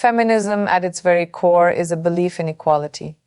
Feminism, at its very core, is a belief in equality.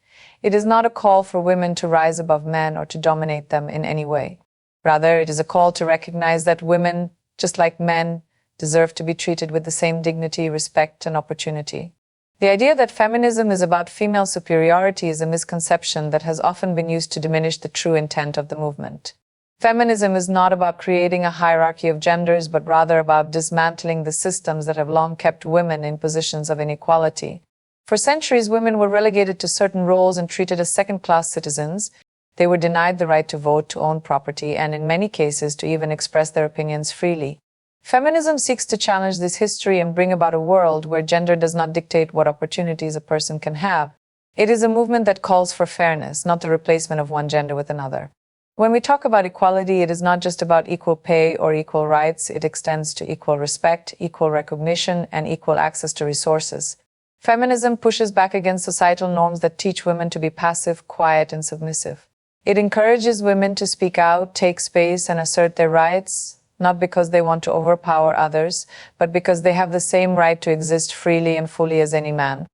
It is not a call for women to rise above men or to dominate them in any way. Rather, it is a call to recognize that women, just like men, deserve to be treated with the same dignity, respect, and opportunity. The idea that feminism is about female superiority is a misconception that has often been used to diminish the true intent of the movement. Feminism is not about creating a hierarchy of genders, but rather about dismantling the systems that have long kept women in positions of inequality. For centuries, women were relegated to certain roles and treated as second-class citizens. They were denied the right to vote, to own property, and in many cases to even express their opinions freely. Feminism seeks to challenge this history and bring about a world where gender does not dictate what opportunities a person can have. It is a movement that calls for fairness, not the replacement of one gender with another. When we talk about equality, it is not just about equal pay or equal rights. It extends to equal respect, equal recognition, and equal access to resources. Feminism pushes back against societal norms that teach women to be passive, quiet, and submissive. It encourages women to speak out, take space, and assert their rights, not because they want to overpower others, but because they have the same right to exist freely and fully as any man.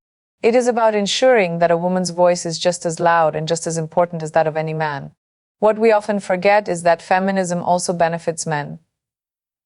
It is about ensuring that a woman's voice is just as loud and just as important as that of any man. What we often forget is that feminism also benefits men.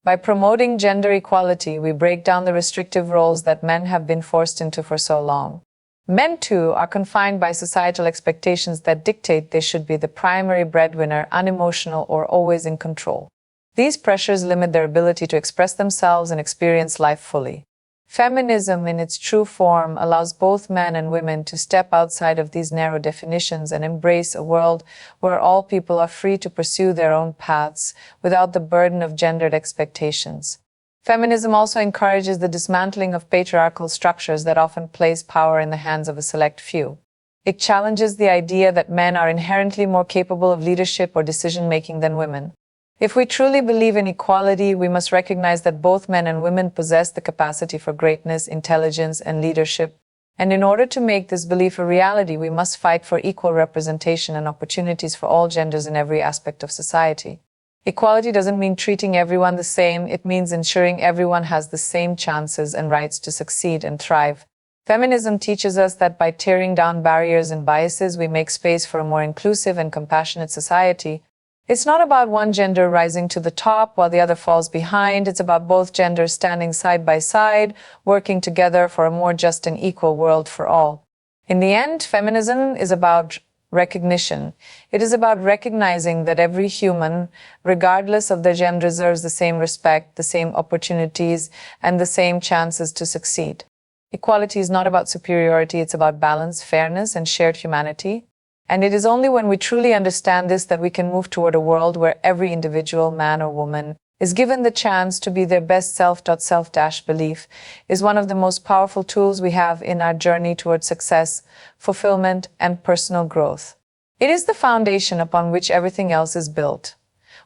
By promoting gender equality, we break down the restrictive roles that men have been forced into for so long. Men, too, are confined by societal expectations that dictate they should be the primary breadwinner, unemotional, or always in control. These pressures limit their ability to express themselves and experience life fully. Feminism, in its true form, allows both men and women to step outside of these narrow definitions and embrace a world where all people are free to pursue their own paths without the burden of gendered expectations. Feminism also encourages the dismantling of patriarchal structures that often place power in the hands of a select few. It challenges the idea that men are inherently more capable of leadership or decision-making than women. If we truly believe in equality, we must recognize that both men and women possess the capacity for greatness, intelligence, and leadership. And in order to make this belief a reality, we must fight for equal representation and opportunities for all genders in every aspect of society. Equality doesn't mean treating everyone the same. It means ensuring everyone has the same chances and rights to succeed and thrive. Feminism teaches us that by tearing down barriers and biases, we make space for a more inclusive and compassionate society. It's not about one gender rising to the top while the other falls behind. It's about both genders standing side by side, working together for a more just and equal world for all. In the end, feminism is about recognition. It is about recognizing that every human, regardless of their gender, deserves the same respect, the same opportunities, and the same chances to succeed. Equality is not about superiority. It's about balance, fairness, and shared humanity. And it is only when we truly understand this that we can move toward a world where every individual, man or woman, is given the chance to be their best self. Self-belief is one of the most powerful tools we have in our journey toward success, fulfillment, and personal growth. It is the foundation upon which everything else is built.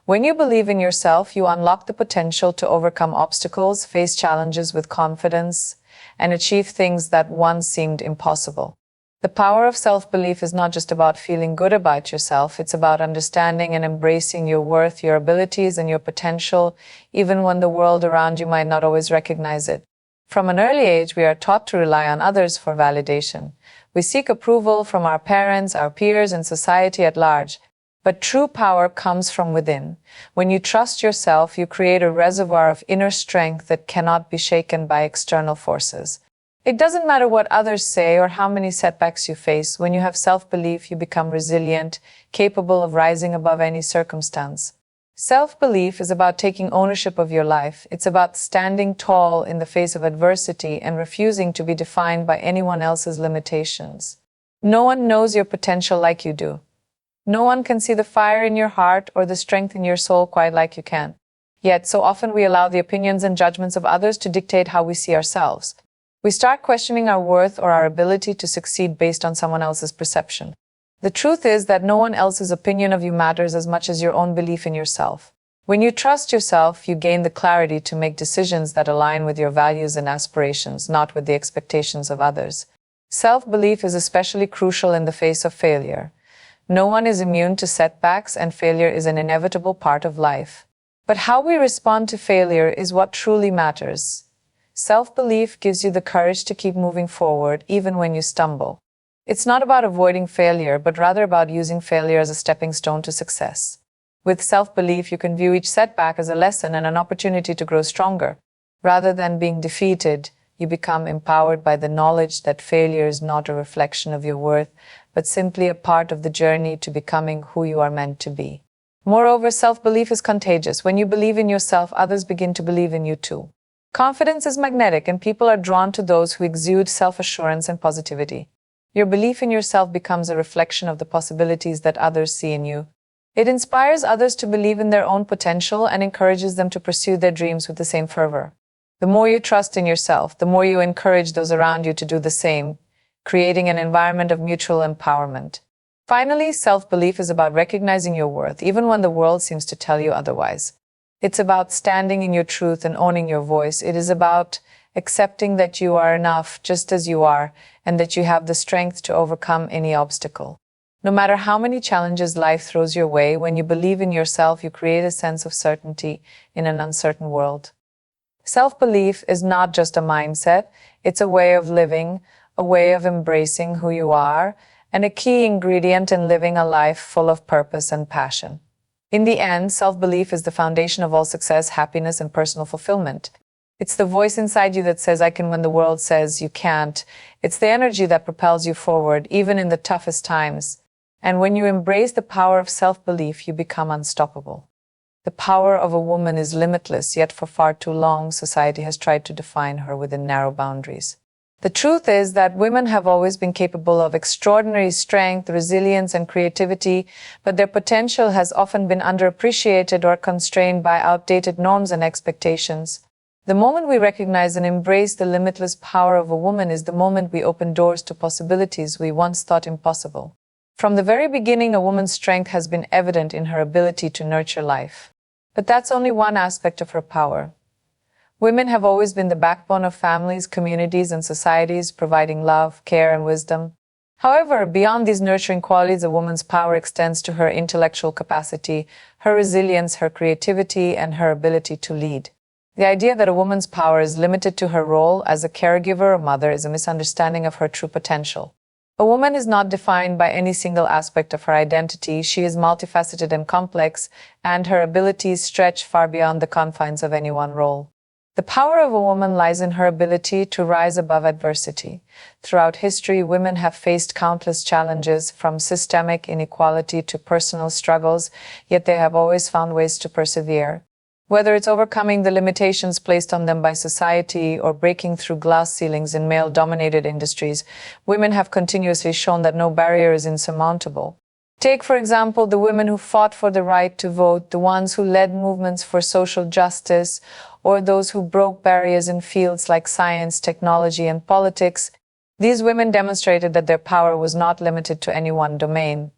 When you believe in yourself, you unlock the potential to overcome obstacles, face challenges with confidence, and achieve things that once seemed impossible. The power of self-belief is not just about feeling good about yourself. It's about understanding and embracing your worth, your abilities, and your potential, even when the world around you might not always recognize it. From an early age, we are taught to rely on others for validation. We seek approval from our parents, our peers, and society at large. But true power comes from within. When you trust yourself, you create a reservoir of inner strength that cannot be shaken by external forces. It doesn't matter what others say or how many setbacks you face. When you have self-belief, you become resilient, capable of rising above any circumstance. Self-belief is about taking ownership of your life. It's about standing tall in the face of adversity and refusing to be defined by anyone else's limitations. No one knows your potential like you do. No one can see the fire in your heart or the strength in your soul quite like you can. Yet, so often we allow the opinions and judgments of others to dictate how we see ourselves. We start questioning our worth or our ability to succeed based on someone else's perception. The truth is that no one else's opinion of you matters as much as your own belief in yourself. When you trust yourself, you gain the clarity to make decisions that align with your values and aspirations, not with the expectations of others. Self-belief is especially crucial in the face of failure. No one is immune to setbacks, and failure is an inevitable part of life. But how we respond to failure is what truly matters. Self-belief gives you the courage to keep moving forward even when you stumble. It's not about avoiding failure, but rather about using failure as a stepping stone to success. With self-belief, you can view each setback as a lesson and an opportunity to grow stronger. Rather than being defeated, you become empowered by the knowledge that failure is not a reflection of your worth, but simply a part of the journey to becoming who you are meant to be. Moreover, self-belief is contagious. When you believe in yourself, others begin to believe in you too. Confidence is magnetic, and people are drawn to those who exude self-assurance and positivity. Your belief in yourself becomes a reflection of the possibilities that others see in you. It inspires others to believe in their own potential and encourages them to pursue their dreams with the same fervor. The more you trust in yourself, the more you encourage those around you to do the same, creating an environment of mutual empowerment. Finally, self-belief is about recognizing your worth, even when the world seems to tell you otherwise. It's about standing in your truth and owning your voice. It is about accepting that you are enough just as you are, and that you have the strength to overcome any obstacle. No matter how many challenges life throws your way, when you believe in yourself, you create a sense of certainty in an uncertain world. Self-belief is not just a mindset, it's a way of living, a way of embracing who you are, and a key ingredient in living a life full of purpose and passion. In the end, self-belief is the foundation of all success, happiness, and personal fulfillment. It's the voice inside you that says, I can, when the world says you can't. It's the energy that propels you forward, even in the toughest times. And when you embrace the power of self-belief, you become unstoppable. The power of a woman is limitless, yet for far too long, society has tried to define her within narrow boundaries. The truth is that women have always been capable of extraordinary strength, resilience, and creativity, but their potential has often been underappreciated or constrained by outdated norms and expectations. The moment we recognize and embrace the limitless power of a woman is the moment we open doors to possibilities we once thought impossible. From the very beginning, a woman's strength has been evident in her ability to nurture life. But that's only one aspect of her power. Women have always been the backbone of families, communities, and societies, providing love, care, and wisdom. However, beyond these nurturing qualities, a woman's power extends to her intellectual capacity, her resilience, her creativity, and her ability to lead. The idea that a woman's power is limited to her role as a caregiver or mother is a misunderstanding of her true potential. A woman is not defined by any single aspect of her identity. She is multifaceted and complex, and her abilities stretch far beyond the confines of any one role. The power of a woman lies in her ability to rise above adversity. Throughout history, women have faced countless challenges, from systemic inequality to personal struggles, yet they have always found ways to persevere. Whether it's overcoming the limitations placed on them by society or breaking through glass ceilings in male-dominated industries, women have continuously shown that no barrier is insurmountable. Take, for example, the women who fought for the right to vote, the ones who led movements for social justice, or those who broke barriers in fields like science, technology, and politics. These women demonstrated that their power was not limited to any one domain.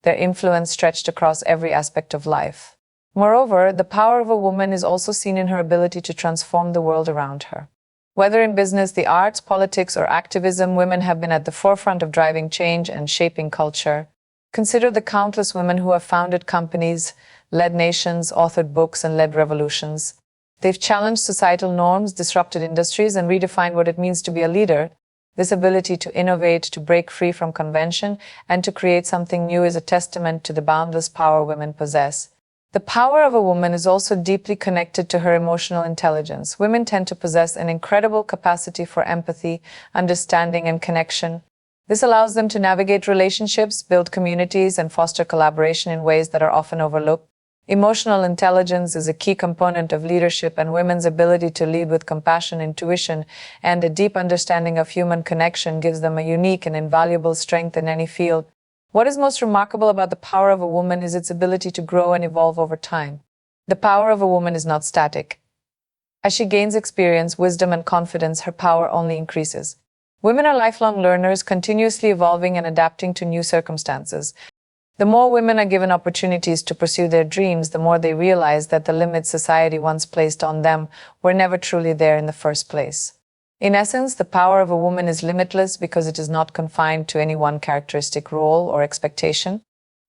Their influence stretched across every aspect of life. Moreover, the power of a woman is also seen in her ability to transform the world around her. Whether in business, the arts, politics, or activism, women have been at the forefront of driving change and shaping culture. Consider the countless women who have founded companies, led nations, authored books, and led revolutions. They've challenged societal norms, disrupted industries, and redefined what it means to be a leader. This ability to innovate, to break free from convention, and to create something new is a testament to the boundless power women possess. The power of a woman is also deeply connected to her emotional intelligence. Women tend to possess an incredible capacity for empathy, understanding, and connection. This allows them to navigate relationships, build communities, and foster collaboration in ways that are often overlooked. Emotional intelligence is a key component of leadership, and women's ability to lead with compassion, intuition, and a deep understanding of human connection gives them a unique and invaluable strength in any field. What is most remarkable about the power of a woman is its ability to grow and evolve over time. The power of a woman is not static. As she gains experience, wisdom, and confidence, her power only increases. Women are lifelong learners, continuously evolving and adapting to new circumstances. The more women are given opportunities to pursue their dreams, the more they realize that the limits society once placed on them were never truly there in the first place. In essence, the power of a woman is limitless because it is not confined to any one characteristic, role, or expectation.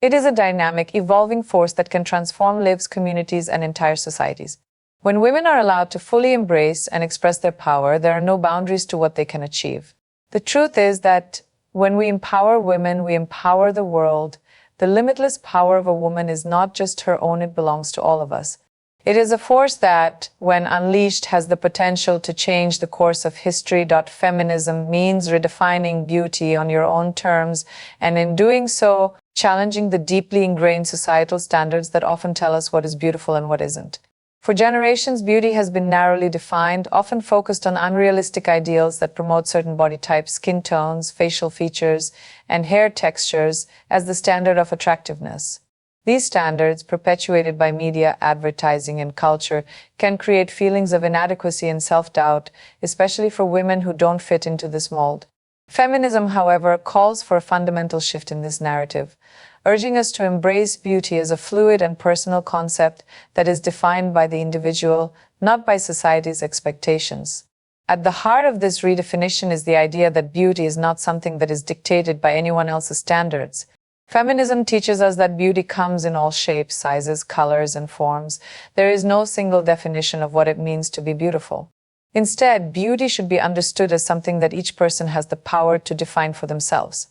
It is a dynamic, evolving force that can transform lives, communities, and entire societies. When women are allowed to fully embrace and express their power, there are no boundaries to what they can achieve. The truth is that when we empower women, we empower the world. The limitless power of a woman is not just her own, it belongs to all of us. It is a force that, when unleashed, has the potential to change the course of history. Feminism means redefining beauty on your own terms, and in doing so, challenging the deeply ingrained societal standards that often tell us what is beautiful and what isn't. For generations, beauty has been narrowly defined, often focused on unrealistic ideals that promote certain body types, skin tones, facial features, and hair textures as the standard of attractiveness. These standards, perpetuated by media, advertising, and culture, can create feelings of inadequacy and self-doubt, especially for women who don't fit into this mold. Feminism, however, calls for a fundamental shift in this narrative, urging us to embrace beauty as a fluid and personal concept that is defined by the individual, not by society's expectations. At the heart of this redefinition is the idea that beauty is not something that is dictated by anyone else's standards. Feminism teaches us that beauty comes in all shapes, sizes, colors, and forms. There is no single definition of what it means to be beautiful. Instead, beauty should be understood as something that each person has the power to define for themselves.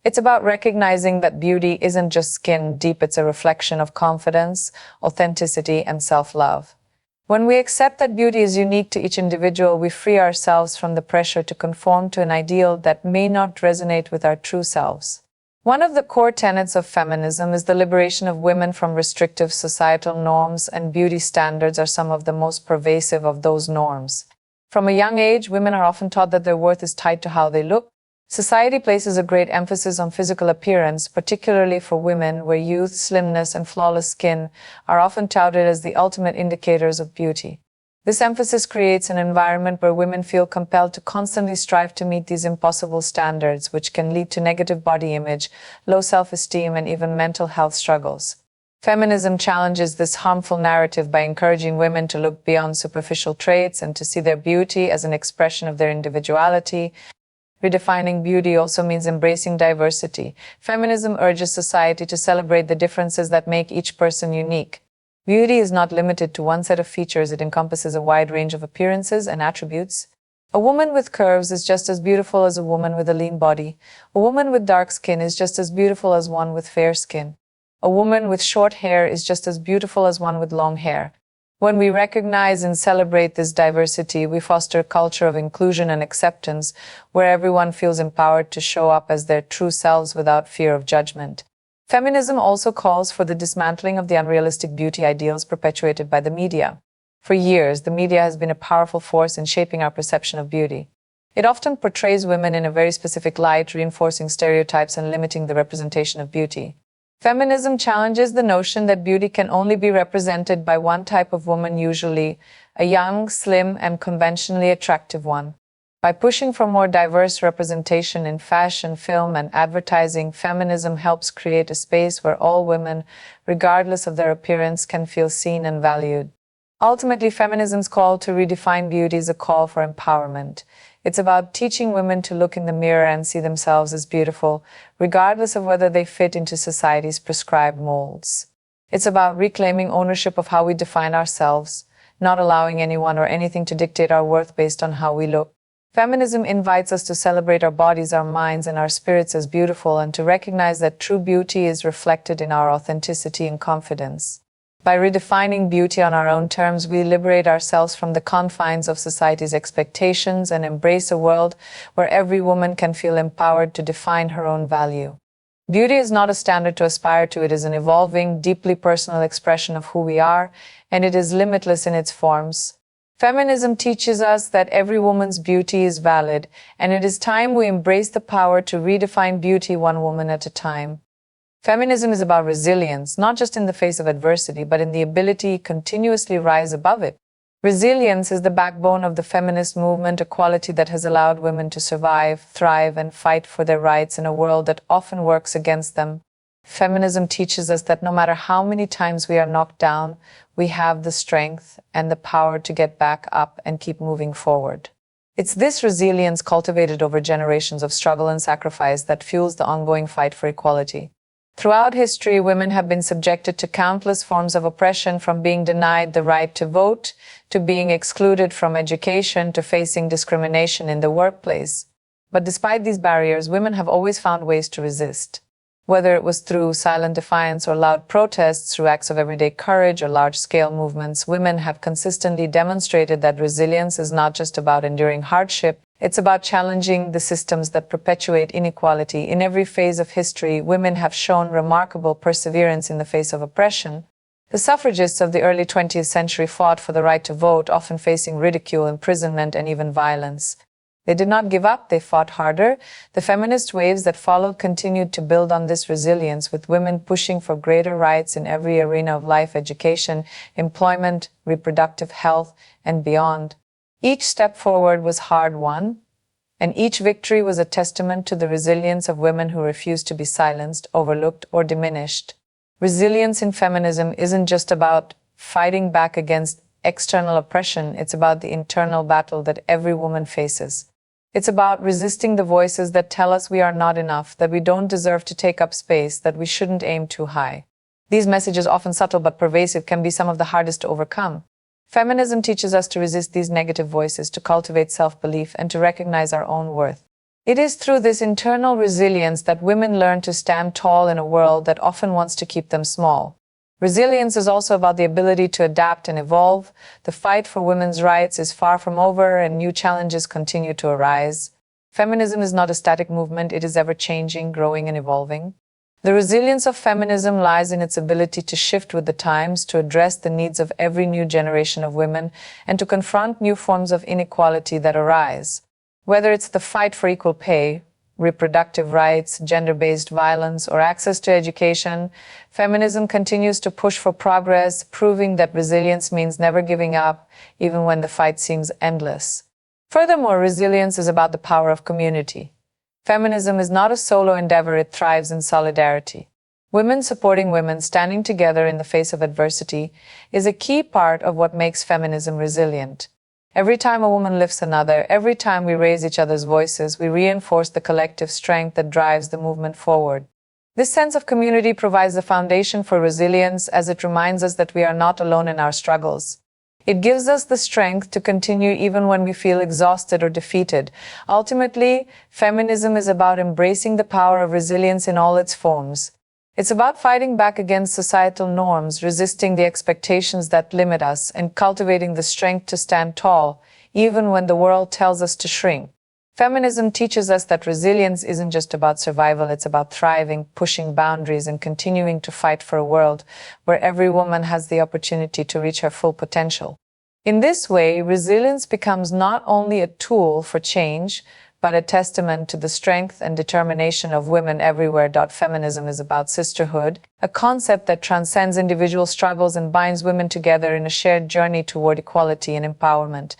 It's about recognizing that beauty isn't just skin deep, it's a reflection of confidence, authenticity, and self-love. When we accept that beauty is unique to each individual, we free ourselves from the pressure to conform to an ideal that may not resonate with our true selves. One of the core tenets of feminism is the liberation of women from restrictive societal norms, and beauty standards are some of the most pervasive of those norms. From a young age, women are often taught that their worth is tied to how they look. Society places a great emphasis on physical appearance, particularly for women, where youth, slimness, and flawless skin are often touted as the ultimate indicators of beauty. This emphasis creates an environment where women feel compelled to constantly strive to meet these impossible standards, which can lead to negative body image, low self-esteem, and even mental health struggles. Feminism challenges this harmful narrative by encouraging women to look beyond superficial traits and to see their beauty as an expression of their individuality. Redefining beauty also means embracing diversity. Feminism urges society to celebrate the differences that make each person unique. Beauty is not limited to one set of features, it encompasses a wide range of appearances and attributes. A woman with curves is just as beautiful as a woman with a lean body. A woman with dark skin is just as beautiful as one with fair skin. A woman with short hair is just as beautiful as one with long hair. When we recognize and celebrate this diversity, we foster a culture of inclusion and acceptance, where everyone feels empowered to show up as their true selves without fear of judgment. Feminism also calls for the dismantling of the unrealistic beauty ideals perpetuated by the media. For years, the media has been a powerful force in shaping our perception of beauty. It often portrays women in a very specific light, reinforcing stereotypes and limiting the representation of beauty. Feminism challenges the notion that beauty can only be represented by one type of woman, usually a young, slim, and conventionally attractive one. By pushing for more diverse representation in fashion, film, and advertising, feminism helps create a space where all women, regardless of their appearance, can feel seen and valued. Ultimately, feminism's call to redefine beauty is a call for empowerment. It's about teaching women to look in the mirror and see themselves as beautiful, regardless of whether they fit into society's prescribed molds. It's about reclaiming ownership of how we define ourselves, not allowing anyone or anything to dictate our worth based on how we look. Feminism invites us to celebrate our bodies, our minds, and our spirits as beautiful, and to recognize that true beauty is reflected in our authenticity and confidence. By redefining beauty on our own terms, we liberate ourselves from the confines of society's expectations and embrace a world where every woman can feel empowered to define her own value. Beauty is not a standard to aspire to, it is an evolving, deeply personal expression of who we are, and it is limitless in its forms. Feminism teaches us that every woman's beauty is valid, and it is time we embrace the power to redefine beauty one woman at a time. Feminism is about resilience, not just in the face of adversity, but in the ability to continuously rise above it. Resilience is the backbone of the feminist movement, a quality that has allowed women to survive, thrive, and fight for their rights in a world that often works against them. Feminism teaches us that no matter how many times we are knocked down, we have the strength and the power to get back up and keep moving forward. It's this resilience cultivated over generations of struggle and sacrifice that fuels the ongoing fight for equality. Throughout history, women have been subjected to countless forms of oppression, from being denied the right to vote, to being excluded from education, to facing discrimination in the workplace. But despite these barriers, women have always found ways to resist. Whether it was through silent defiance or loud protests, through acts of everyday courage or large-scale movements, women have consistently demonstrated that resilience is not just about enduring hardship, it's about challenging the systems that perpetuate inequality. In every phase of history, women have shown remarkable perseverance in the face of oppression. The suffragists of the early 20th century fought for the right to vote, often facing ridicule, imprisonment, and even violence. They did not give up, they fought harder. The feminist waves that followed continued to build on this resilience, with women pushing for greater rights in every arena of life: education, employment, reproductive health, and beyond. Each step forward was hard-won, and each victory was a testament to the resilience of women who refused to be silenced, overlooked, or diminished. Resilience in feminism isn't just about fighting back against external oppression, it's about the internal battle that every woman faces. It's about resisting the voices that tell us we are not enough, that we don't deserve to take up space, that we shouldn't aim too high. These messages, often subtle but pervasive, can be some of the hardest to overcome. Feminism teaches us to resist these negative voices, to cultivate self-belief, and to recognize our own worth. It is through this internal resilience that women learn to stand tall in a world that often wants to keep them small. Resilience is also about the ability to adapt and evolve. The fight for women's rights is far from over, and new challenges continue to arise. Feminism is not a static movement, it is ever-changing, growing, and evolving. The resilience of feminism lies in its ability to shift with the times, to address the needs of every new generation of women, and to confront new forms of inequality that arise. Whether it's the fight for equal pay, reproductive rights, gender-based violence, or access to education, feminism continues to push for progress, proving that resilience means never giving up, even when the fight seems endless. Furthermore, resilience is about the power of community. Feminism is not a solo endeavor, it thrives in solidarity. Women supporting women, standing together in the face of adversity, is a key part of what makes feminism resilient. Every time a woman lifts another, every time we raise each other's voices, we reinforce the collective strength that drives the movement forward. This sense of community provides the foundation for resilience, as it reminds us that we are not alone in our struggles. It gives us the strength to continue even when we feel exhausted or defeated. Ultimately, feminism is about embracing the power of resilience in all its forms. It's about fighting back against societal norms, resisting the expectations that limit us, and cultivating the strength to stand tall, even when the world tells us to shrink. Feminism teaches us that resilience isn't just about survival, it's about thriving, pushing boundaries, and continuing to fight for a world where every woman has the opportunity to reach her full potential. In this way, resilience becomes not only a tool for change, but a testament to the strength and determination of women everywhere. Feminism is about sisterhood, a concept that transcends individual struggles and binds women together in a shared journey toward equality and empowerment.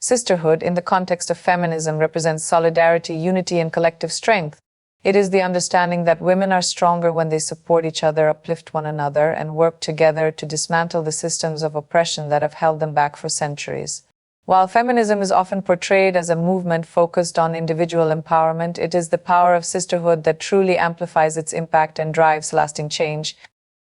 Sisterhood, in the context of feminism, represents solidarity, unity, and collective strength. It is the understanding that women are stronger when they support each other, uplift one another, and work together to dismantle the systems of oppression that have held them back for centuries. While feminism is often portrayed as a movement focused on individual empowerment, it is the power of sisterhood that truly amplifies its impact and drives lasting change.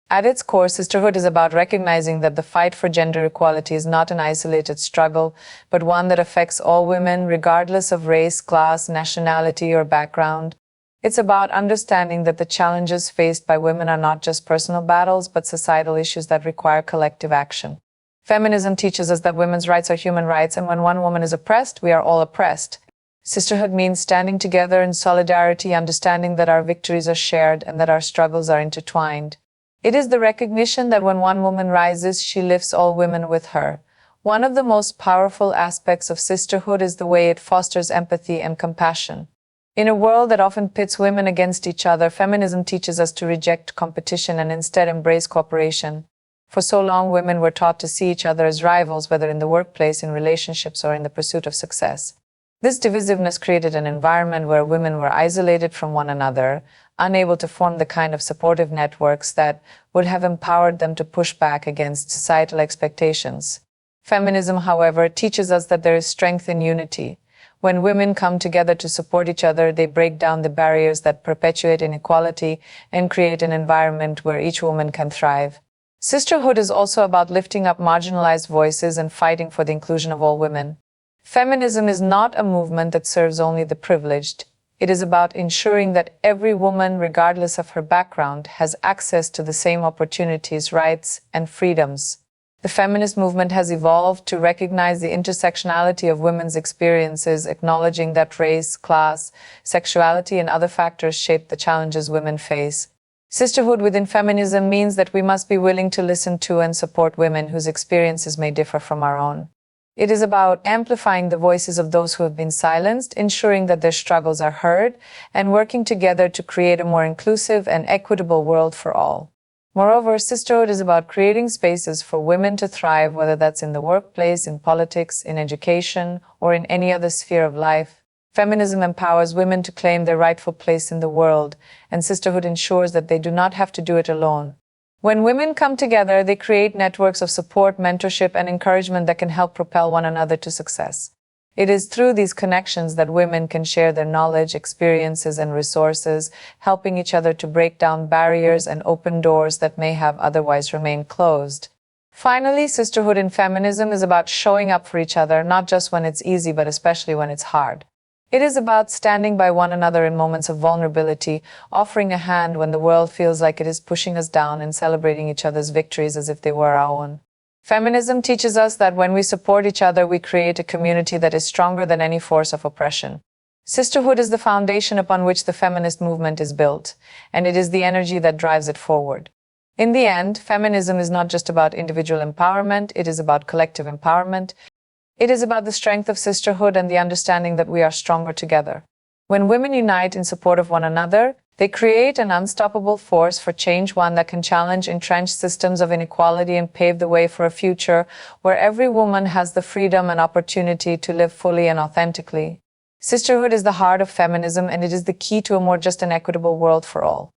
At its core, sisterhood is about recognizing that the fight for gender equality is not an isolated struggle, but one that affects all women, regardless of race, class, nationality, or background. It's about understanding that the challenges faced by women are not just personal battles, but societal issues that require collective action. Feminism teaches us that women's rights are human rights, and when one woman is oppressed, we are all oppressed. Sisterhood means standing together in solidarity, understanding that our victories are shared and that our struggles are intertwined. It is the recognition that when one woman rises, she lifts all women with her. One of the most powerful aspects of sisterhood is the way it fosters empathy and compassion. In a world that often pits women against each other, feminism teaches us to reject competition and instead embrace cooperation. For so long, women were taught to see each other as rivals, whether in the workplace, in relationships, or in the pursuit of success. This divisiveness created an environment where women were isolated from one another, unable to form the kind of supportive networks that would have empowered them to push back against societal expectations. Feminism, however, teaches us that there is strength in unity. When women come together to support each other, they break down the barriers that perpetuate inequality and create an environment where each woman can thrive. Sisterhood is also about lifting up marginalized voices and fighting for the inclusion of all women. Feminism is not a movement that serves only the privileged. It is about ensuring that every woman, regardless of her background, has access to the same opportunities, rights, and freedoms. The feminist movement has evolved to recognize the intersectionality of women's experiences, acknowledging that race, class, sexuality, and other factors shape the challenges women face. Sisterhood within feminism means that we must be willing to listen to and support women whose experiences may differ from our own. It is about amplifying the voices of those who have been silenced, ensuring that their struggles are heard, and working together to create a more inclusive and equitable world for all. Moreover, sisterhood is about creating spaces for women to thrive, whether that's in the workplace, in politics, in education, or in any other sphere of life. Feminism empowers women to claim their rightful place in the world, and sisterhood ensures that they do not have to do it alone. When women come together, they create networks of support, mentorship, and encouragement that can help propel one another to success. It is through these connections that women can share their knowledge, experiences, and resources, helping each other to break down barriers and open doors that may have otherwise remained closed. Finally, sisterhood in feminism is about showing up for each other, not just when it's easy, but especially when it's hard. It is about standing by one another in moments of vulnerability, offering a hand when the world feels like it is pushing us down, and celebrating each other's victories as if they were our own. Feminism teaches us that when we support each other, we create a community that is stronger than any force of oppression. Sisterhood is the foundation upon which the feminist movement is built, and it is the energy that drives it forward. In the end, feminism is not just about individual empowerment, it is about collective empowerment. It is about the strength of sisterhood and the understanding that we are stronger together. When women unite in support of one another, they create an unstoppable force for change, one that can challenge entrenched systems of inequality and pave the way for a future where every woman has the freedom and opportunity to live fully and authentically. Sisterhood is the heart of feminism, and it is the key to a more just and equitable world for all.